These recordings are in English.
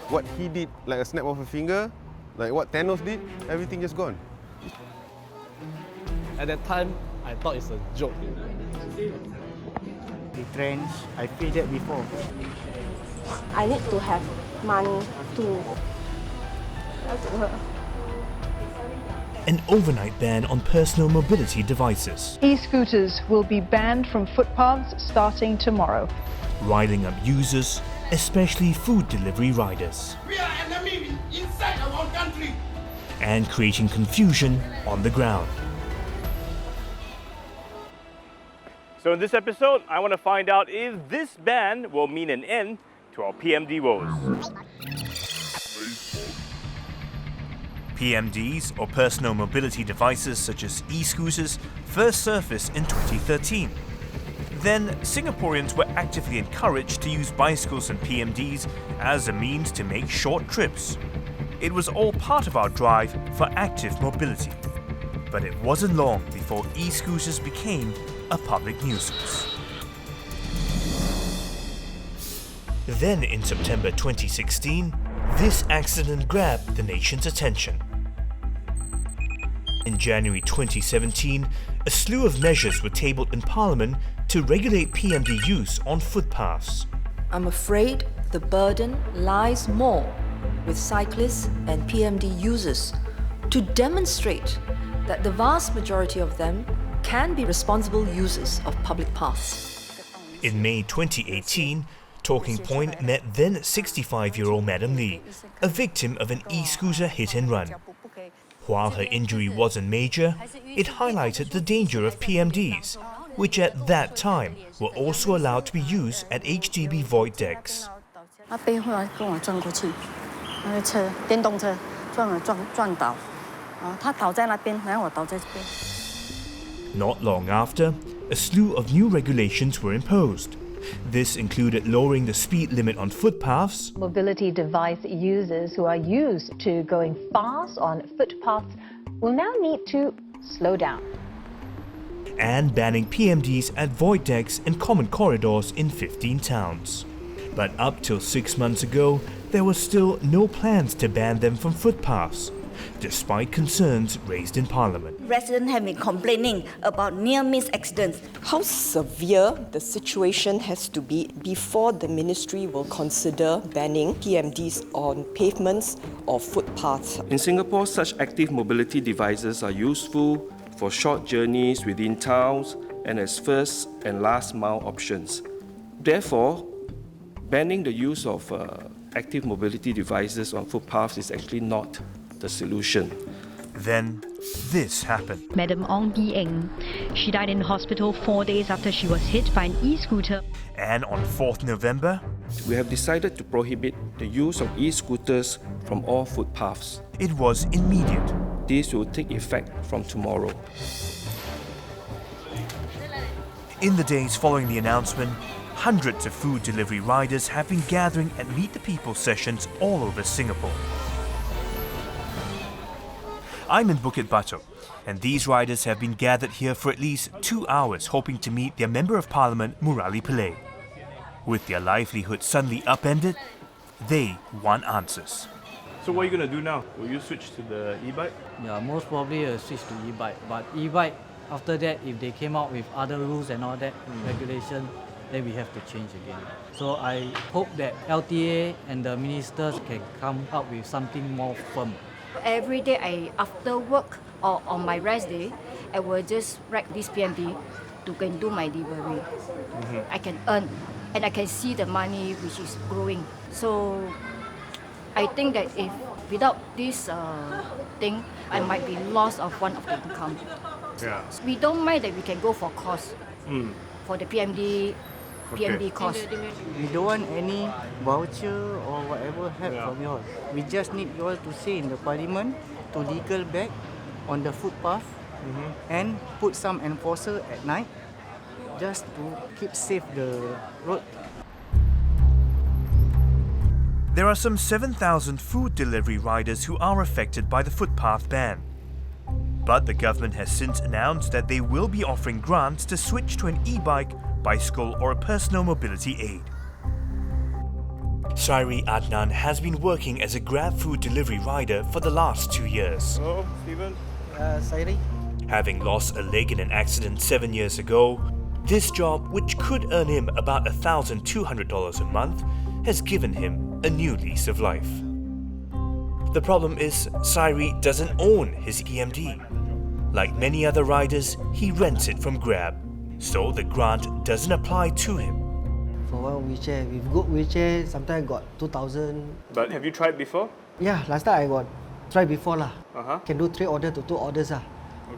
what he did, like a snap of a finger, like what Thanos did, everything just gone. At that time, I thought it's a joke. The trends, I feel that before. I need to have money to An overnight ban on personal mobility devices, E-scooters will be banned from footpaths starting tomorrow. riling up users, especially food delivery riders, We are enemy inside our own country. and creating confusion on the ground. So in this episode, I want to find out if this ban will mean an end to our PMD woes. PMDs, or personal mobility devices such as e-scooters, first surfaced in 2013. Then, Singaporeans were actively encouraged to use bicycles and PMDs as a means to make short trips. It was all part of our drive for active mobility. But it wasn't long before e-scooters became a public nuisance. Then in September 2016, this accident grabbed the nation's attention. In January 2017, a slew of measures were tabled in Parliament to regulate PMD use on footpaths. I'm afraid the burden lies more with cyclists and PMD users to demonstrate that the vast majority of them can be responsible users of public paths. In May 2018, Talking Point met then 65-year-old Madam Lee, a victim of an e-scooter hit and run. While her injury wasn't major, it highlighted the danger of PMDs, which at that time were also allowed to be used at HDB void decks. 他背后来跟我撞过去，那个车电动车撞倒，他倒在那边，然后我倒在这边。 Not long after, a slew of new regulations were imposed. This included lowering the speed limit on footpaths, Mobility device users who are used to going fast on footpaths will now need to slow down. and banning PMDs at void decks and common corridors in 15 towns. But up till 6 months ago, there were still no plans to ban them from footpaths, despite concerns raised in Parliament. Residents have been complaining about near-miss accidents. How severe the situation has to be before the ministry will consider banning PMDs on pavements or footpaths? In Singapore, such active mobility devices are useful for short journeys within towns and as first and last mile options. Therefore, banning the use of active mobility devices on footpaths is actually not the solution. Then this happened. Madam Ong Bi-eng. She died in hospital 4 days after she was hit by an e-scooter. And on 4th November, we have decided to prohibit the use of e-scooters from all footpaths. It was immediate. This will take effect from tomorrow. In the days following the announcement, hundreds of food delivery riders have been gathering at Meet the People sessions all over Singapore. I'm in Bukit Batok, and these riders have been gathered here for at least 2 hours hoping to meet their Member of Parliament, Murali Pillay. With their livelihood suddenly upended, they want answers. So what are you going to do now? Will you switch to the e-bike? Yeah, most probably switch to e-bike. But e-bike, after that, if they came out with other rules and all that, regulation, then we have to change again. So I hope that LTA and the ministers can come up with something more firm. Every day, after work or on my rest day, I will just ride this PMD to go and do my delivery. I can earn and I can see the money which is growing. So I think that if without this thing, I might be lost of one of the income. Yeah. We don't mind that we can go for course for the PMD course. We don't want any voucher or whatever help from you all. We just need you all to say in the parliament to legal back on the footpath and put some enforcer at night just to keep safe the road. There are some 7,000 food delivery riders who are affected by the footpath ban. But the government has since announced that they will be offering grants to switch to an e-bike, bicycle or a personal mobility aid. Sairi Adnan has been working as a Grab food delivery rider for the last 2 years. Hello, Stephen. Sairi. Having lost a leg in an accident 7 years ago, this job, which could earn him about $1,200 a month, has given him a new lease of life. The problem is, Sairi doesn't own his PMD. Like many other riders, he rents it from Grab, so the grant doesn't apply to him. For one wheelchair, with good wheelchair, sometimes got 2,000. But have you tried before? Yeah, last time I got tried before lah. Can do 3 orders to 2 orders lah.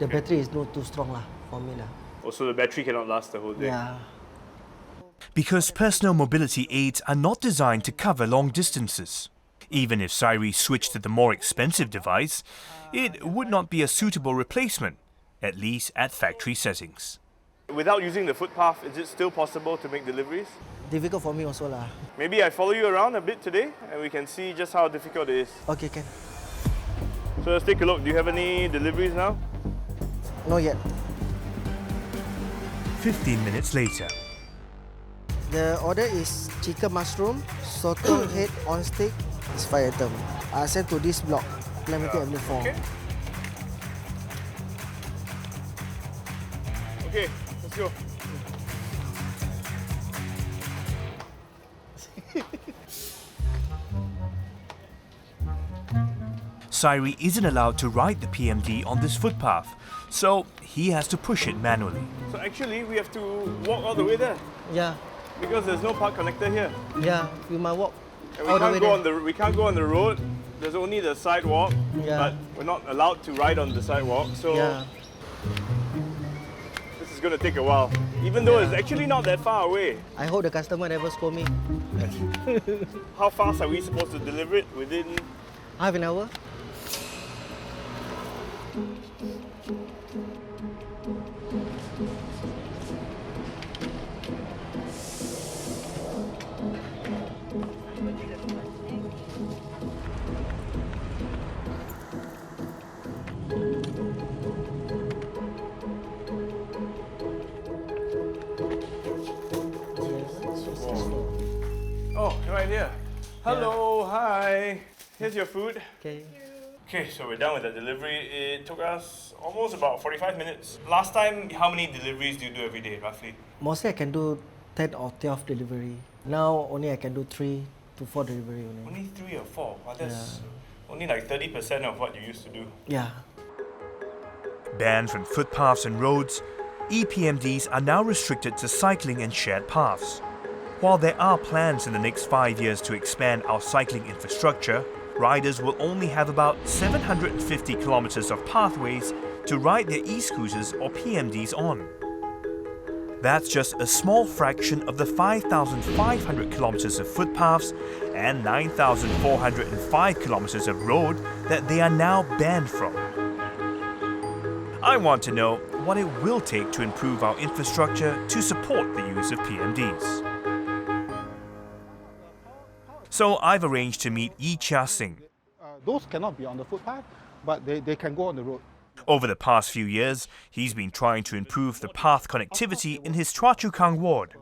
The Okay. battery is not too strong lah for me lah. Also, the battery cannot last the whole day. Yeah. Because personal mobility aids are not designed to cover long distances. Even if Sairi switched to the more expensive device, it would not be a suitable replacement, at least at factory settings. Without using the footpath, is it still possible to make deliveries? Difficult for me also lah. Maybe I follow you around a bit today and we can see just how difficult it is. Okay, can. So let's take a look. Do you have any deliveries now? Not yet. 15 minutes later. The order is chicken mushroom, sotong head on stick. It's 5 items. I sent to this block, Clementi Avenue 4. Okay. Okay, let's go. Sairi isn't allowed to ride the PMD on this footpath, so he has to push it manually. So actually, we have to walk all the way there. Yeah. Because there's no park connector here. Yeah, we might walk. And we can't go on the road. There's only the sidewalk, but we're not allowed to ride on the sidewalk. So this is going to take a while, even though it's actually not that far away. I hope the customer never scold me. How fast are we supposed to deliver it? Within half an hour. Oh, right here. Hello, hi. Here's your food. Okay. Okay, so we're done with the delivery. It took us almost about 45 minutes. Last time, how many deliveries do you do every day, roughly? Mostly I can do 10 or 12 delivery. Now only I can do 3 to 4 delivery only. Only 3 or 4? Well, that's only like 30% of what you used to do. Yeah. Banned from footpaths and roads, ePMDs are now restricted to cycling and shared paths. While there are plans in the next 5 years to expand our cycling infrastructure, riders will only have about 750 kilometers of pathways to ride their e-scooters or PMDs on. That's just a small fraction of the 5,500 kilometers of footpaths and 9,405 kilometers of road that they are now banned from. I want to know what it will take to improve our infrastructure to support the use of PMDs. So I've arranged to meet Yi Chia Singh. Those cannot be on the footpath, but they can go on the road. Over the past few years, he's been trying to improve the path connectivity in his Choa Chu Kang ward.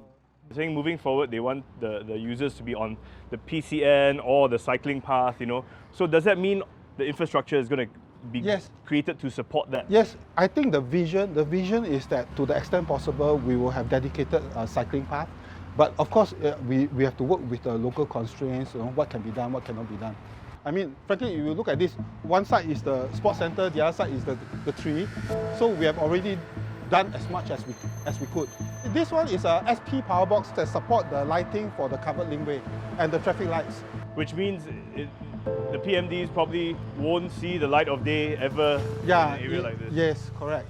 I think moving forward, they want the users to be on the PCN or the cycling path, you know. So does that mean the infrastructure is going to be created to support that? Yes, I think the vision is that to the extent possible, we will have dedicated cycling path. But of course, we have to work with the local constraints, you know, what can be done, what cannot be done. I mean, frankly, if you look at this, one side is the sports center, the other side is the tree. So we have already done as much as we could. This one is a SP power box that support the lighting for the covered linkway and the traffic lights. Which means the PMDs probably won't see the light of day ever in an area like this. Yes, correct.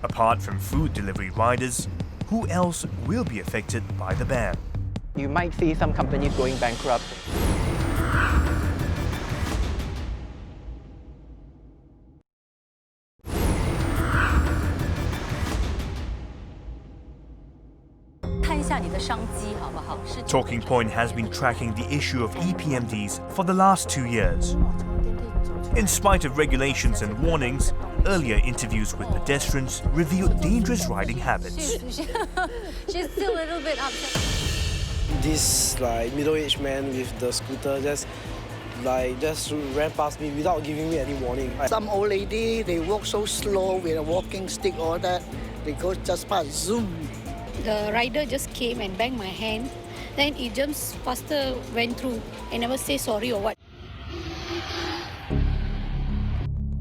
Apart from food delivery riders, who else will be affected by the ban? You might see some companies going bankrupt. Talking Point has been tracking the issue of ePMDs for the last 2 years. In spite of regulations and warnings, Earlier interviews with pedestrians revealed dangerous riding habits. She's still a little bit upset. This middle-aged man with the scooter just ran past me without giving me any warning. Some old lady, they walk so slow with a walking stick, all that. They go just past, zoom. The rider just came and banged my hand. Then he jumps faster, went through and never say sorry or what.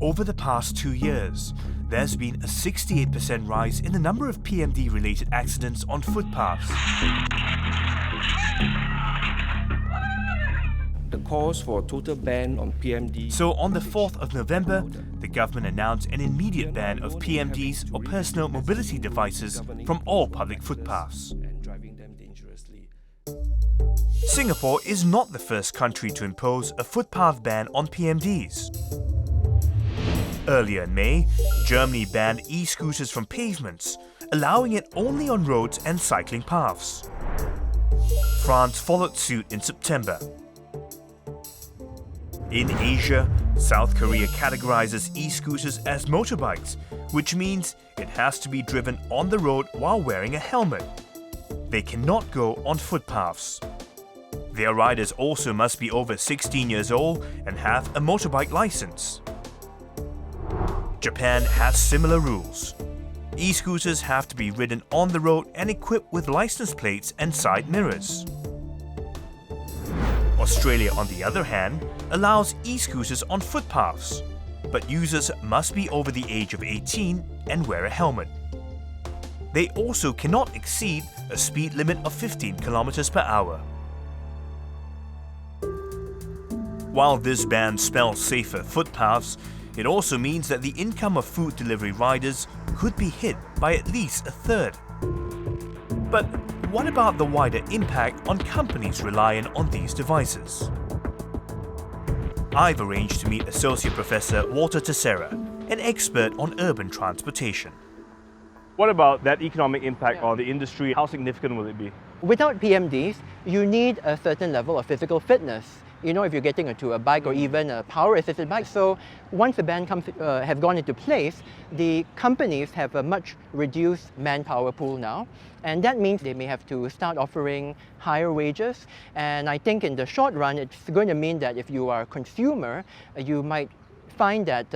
Over the past 2 years, there's been a 68% rise in the number of PMD-related accidents on footpaths. The calls for a total ban on PMD. So on the 4th of November, the government announced an immediate ban of PMDs or personal mobility devices from all public footpaths. Singapore is not the first country to impose a footpath ban on PMDs. Earlier in May, Germany banned e-scooters from pavements, allowing it only on roads and cycling paths. France followed suit in September. In Asia, South Korea categorizes e-scooters as motorbikes, which means it has to be driven on the road while wearing a helmet. They cannot go on footpaths. Their riders also must be over 16 years old and have a motorbike license. Japan has similar rules. E-scooters have to be ridden on the road and equipped with license plates and side mirrors. Australia, on the other hand, allows e-scooters on footpaths, but users must be over the age of 18 and wear a helmet. They also cannot exceed a speed limit of 15 km per hour. While this ban spells safer footpaths, it also means that the income of food delivery riders could be hit by at least a third. But what about the wider impact on companies reliant on these devices? I've arranged to meet Associate Professor Walter Teixeira, an expert on urban transportation. What about that economic impact on the industry? How significant will it be? Without PMDs, you need a certain level of physical fitness. You know, if you're getting into a bike or even a power-assisted bike. So once the ban has gone into place, the companies have a much reduced manpower pool now. And that means they may have to start offering higher wages. And I think in the short run, it's going to mean that if you are a consumer, you might find that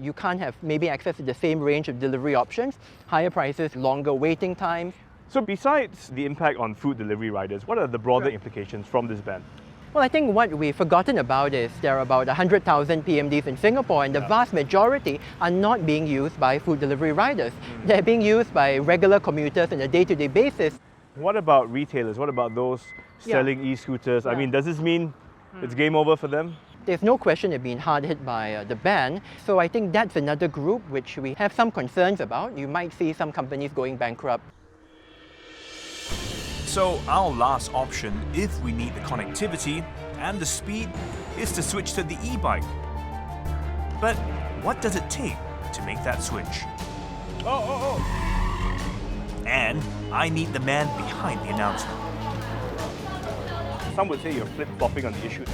you can't have maybe access to the same range of delivery options, higher prices, longer waiting times. So besides the impact on food delivery riders, what are the broader implications from this ban? Well, I think what we've forgotten about is there are about 100,000 PMDs in Singapore, and the vast majority are not being used by food delivery riders. They're being used by regular commuters on a day-to-day basis. What about retailers? What about those selling e-scooters? I mean, does this mean it's game over for them? There's no question they've been hard hit by the ban. So I think that's another group which we have some concerns about. You might see some companies going bankrupt. So our last option, if we need the connectivity and the speed, is to switch to the e-bike. But what does it take to make that switch? And I need the man behind the announcement. Some would say you're flip-flopping on the issue.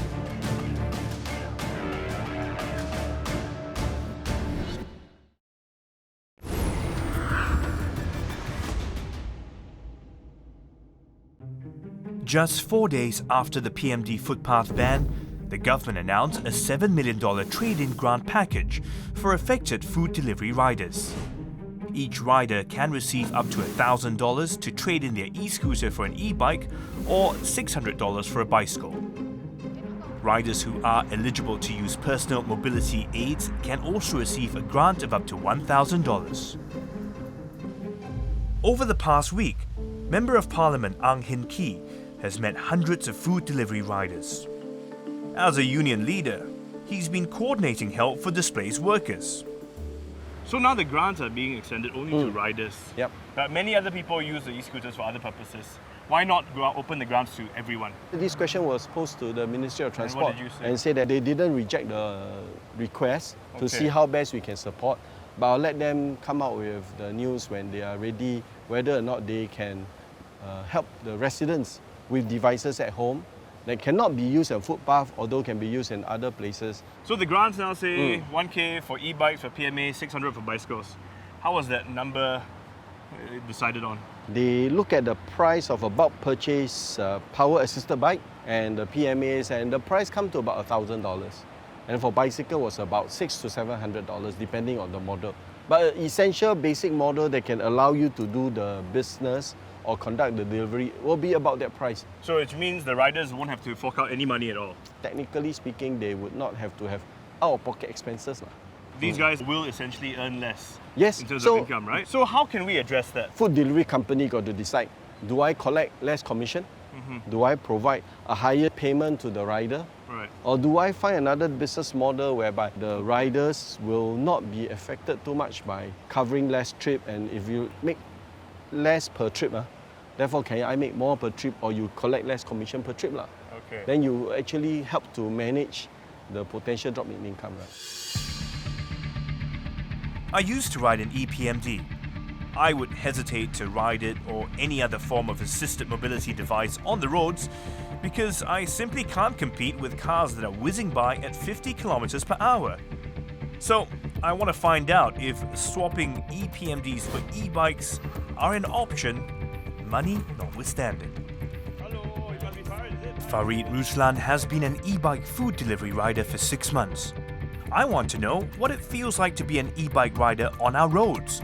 Just 4 days after the PMD footpath ban, the government announced a $7 million trade-in grant package for affected food delivery riders. Each rider can receive up to $1,000 to trade in their e-scooter for an e-bike or $600 for a bicycle. Riders who are eligible to use personal mobility aids can also receive a grant of up to $1,000. Over the past week, Member of Parliament Ang Hin Kee has met hundreds of food delivery riders. As a union leader, he's been coordinating help for displaced workers. So now the grants are being extended only to riders. Yep. But many other people use the e-scooters for other purposes. Why not open the grants to everyone? This question was posed to the Ministry of Transport what did you say? and said that they didn't reject the request to see how best we can support. But I'll let them come out with the news when they are ready, whether or not they can help the residents with devices at home that cannot be used on footpath, although can be used in other places. So the grants now say 1K for e-bikes for PMA, 600 for bicycles. How was that number decided on? They look at the price of a bulk purchase power-assisted bike and the PMAs, and the price come to about $1,000. And for bicycle was about $600 to $700, depending on the model. But an essential basic model that can allow you to do the business or conduct the delivery will be about that price. So it means the riders won't have to fork out any money at all? Technically speaking, they would not have to have out-of-pocket expenses. These guys will essentially earn less yes, in terms of income, right? So how can we address that? Food delivery company got to decide, do I collect less commission? Do I provide a higher payment to the rider? Right. Or do I find another business model whereby the riders will not be affected too much by covering less trip, and if you make less per trip, therefore can I make more per trip, or you collect less commission per trip? Okay. Then you actually help to manage the potential drop in income. I used to ride an ePMD. I would hesitate to ride it or any other form of assisted mobility device on the roads because I simply can't compete with cars that are whizzing by at 50 kilometers per hour. So I want to find out if swapping ePMDs for e-bikes are an option, money notwithstanding. Farid Ruslan has been an e-bike food delivery rider for 6 months. I want to know what it feels like to be an e-bike rider on our roads.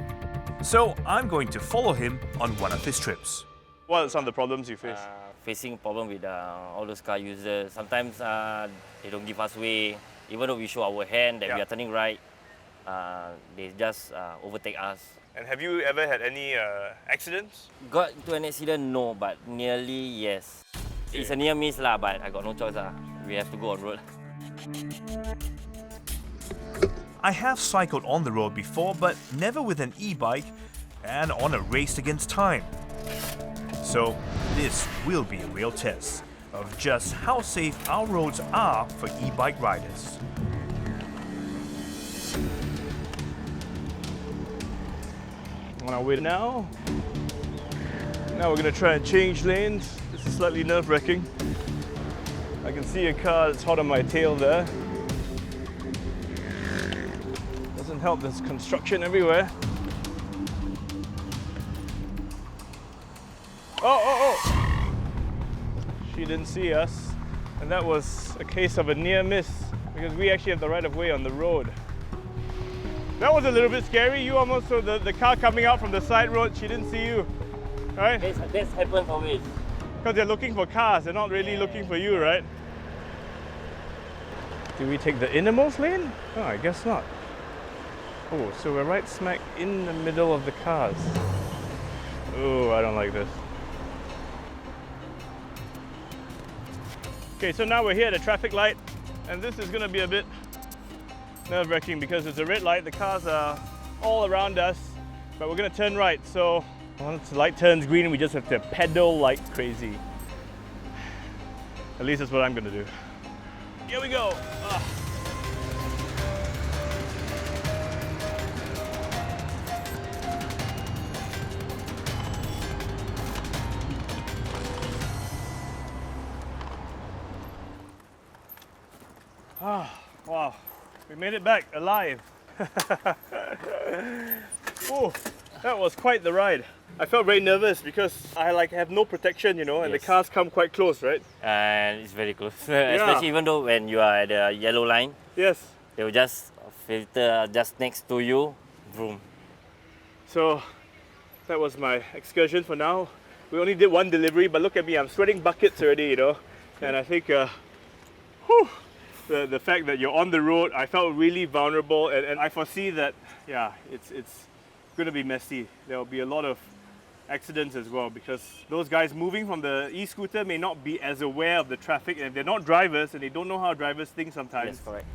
So I'm going to follow him on one of his trips. What are some of the problems you face? Facing problem with all those car users. Sometimes they don't give us way. Even though we show our hand that we are turning right, they just overtake us. And have you ever had any accidents? Got into an accident? No, but nearly yes. Okay. It's a near miss lah, but I got no choice lah. We have to go on road. I have cycled on the road before, but never with an e-bike and on a race against time. So this will be a real test of just how safe our roads are for e-bike riders. On our way now. Now we're going to try and change lanes. This is slightly nerve-wracking. I can see a car that's hot on my tail there. Doesn't help, there's construction everywhere. Oh! She didn't see us. And that was a case of a near miss because we actually have the right of way on the road. That was a little bit scary. You almost saw the car coming out from the side road. She didn't see you, right? This happens always. Because they're looking for cars. They're not really looking for you, right? Do we take the innermost lane? Oh, I guess not. Oh, so we're right smack in the middle of the cars. Oh, I don't like this. Okay, so now we're here at a traffic light, and this is going to be a bit nerve-wracking because it's a red light. The cars are all around us, but we're going to turn right. So once the light turns green, we just have to pedal like crazy. At least that's what I'm going to do. Here we go. Wow, we made it back alive. Oh, that was quite the ride. I felt very nervous because I have no protection, you know, and the cars come quite close, right? And it's very close, especially even though when you are at the yellow line. Yes. They will just filter just next to you, vroom. So that was my excursion for now. We only did one delivery, but look at me, I'm sweating buckets already, you know. And I think, the fact that you're on the road, I felt really vulnerable, and I foresee that, yeah, it's going to be messy. There will be a lot of accidents as well because those guys moving from the e-scooter may not be as aware of the traffic, and if they're not drivers and they don't know how drivers think sometimes. Yes, correct.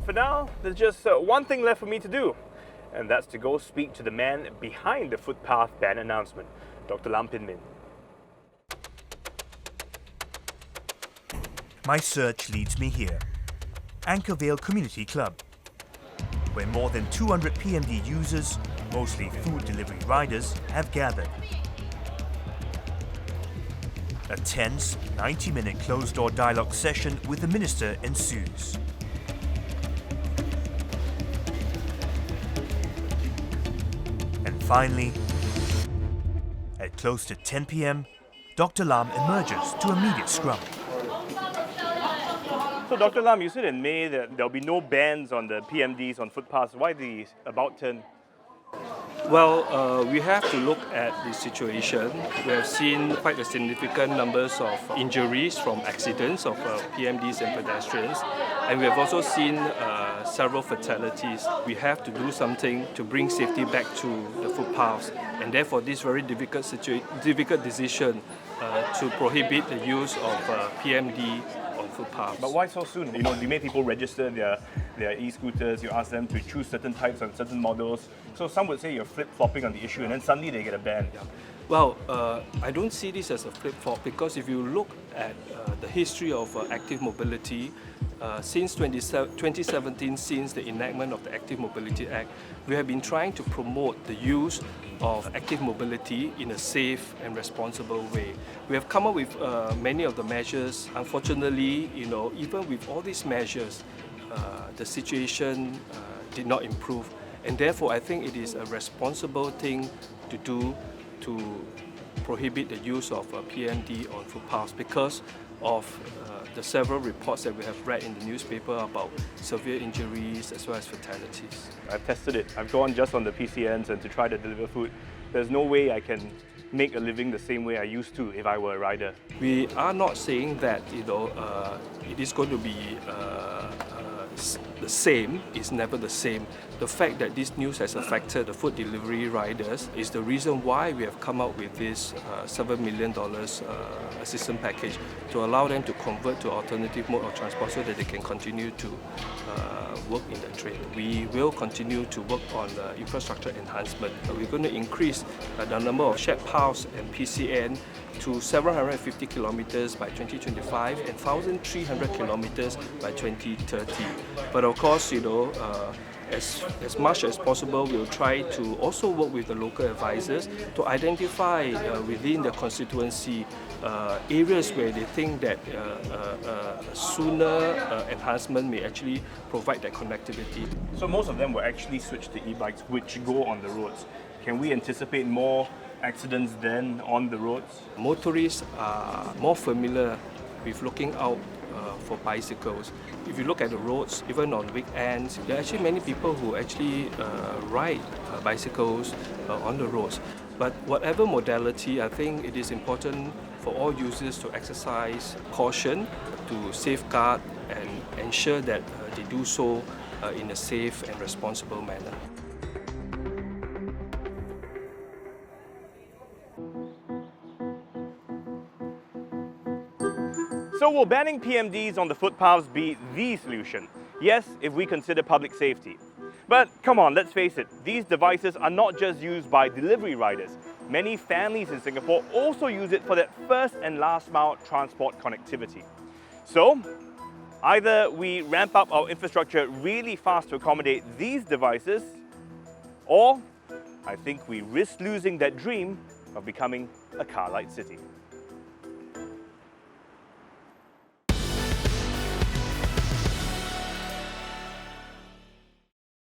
For now, there's just one thing left for me to do, and that's to go speak to the man behind the footpath ban announcement, Dr. Lam Pin Min. My search leads me here, Anchorvale Community Club, where more than 200 PMD users, mostly food delivery riders, have gathered. A tense, 90-minute closed-door dialogue session with the minister ensues. And finally, at close to 10 p.m, Dr. Lam emerges to immediate scrum. So Dr. Lam, you said in May that there'll be no bans on the PMDs on footpaths. Why the about turn? Well, we have to look at the situation. We have seen quite a significant numbers of injuries from accidents of PMDs and pedestrians, and we have also seen several fatalities. We have to do something to bring safety back to the footpaths, and therefore this very difficult decision to prohibit the use of PMD on footpaths. But why so soon? You know, you made people register their e-scooters, you ask them to choose certain types on certain models. So some would say you're flip-flopping on the issue and then suddenly they get a ban. Yeah. Well, I don't see this as a flip-flop because if you look at the history of active mobility, since 2017, since the enactment of the Active Mobility Act, we have been trying to promote the use of active mobility in a safe and responsible way. We have come up with many of the measures. Unfortunately, you know, even with all these measures, the situation did not improve. And therefore, I think it is a responsible thing to do to prohibit the use of PMD on footpaths because of the several reports that we have read in the newspaper about severe injuries as well as fatalities. I've tested it. I've gone just on the PCNs and to try to deliver food. There's no way I can make a living the same way I used to if I were a rider. We are not saying that, you know, it is going to be the same. It's never the same. The fact that this news has affected the food delivery riders is the reason why we have come up with this $7 million assistance package to allow them to convert to alternative mode of transport so that they can continue to work in the trade. We will continue to work on infrastructure enhancement. We're going to increase the number of shared paths and PCN to 750 kilometers by 2025 and 1,300 kilometers by 2030. But of course, you know, as much as possible, we'll try to also work with the local advisors to identify within the constituency areas where they think that sooner enhancement may actually provide that connectivity. So most of them will actually switch to e-bikes which go on the roads. Can we anticipate more accidents then on the roads? Motorists are more familiar with looking out for bicycles. If you look at the roads, even on weekends, there are actually many people who actually ride bicycles on the roads. But whatever modality, I think it is important for all users to exercise caution, to safeguard and ensure that they do so in a safe and responsible manner. So will banning PMDs on the footpaths be the solution? Yes, if we consider public safety. But come on, let's face it, these devices are not just used by delivery riders. Many families in Singapore also use it for that first and last mile transport connectivity. So, either we ramp up our infrastructure really fast to accommodate these devices, or I think we risk losing that dream of becoming a car light city.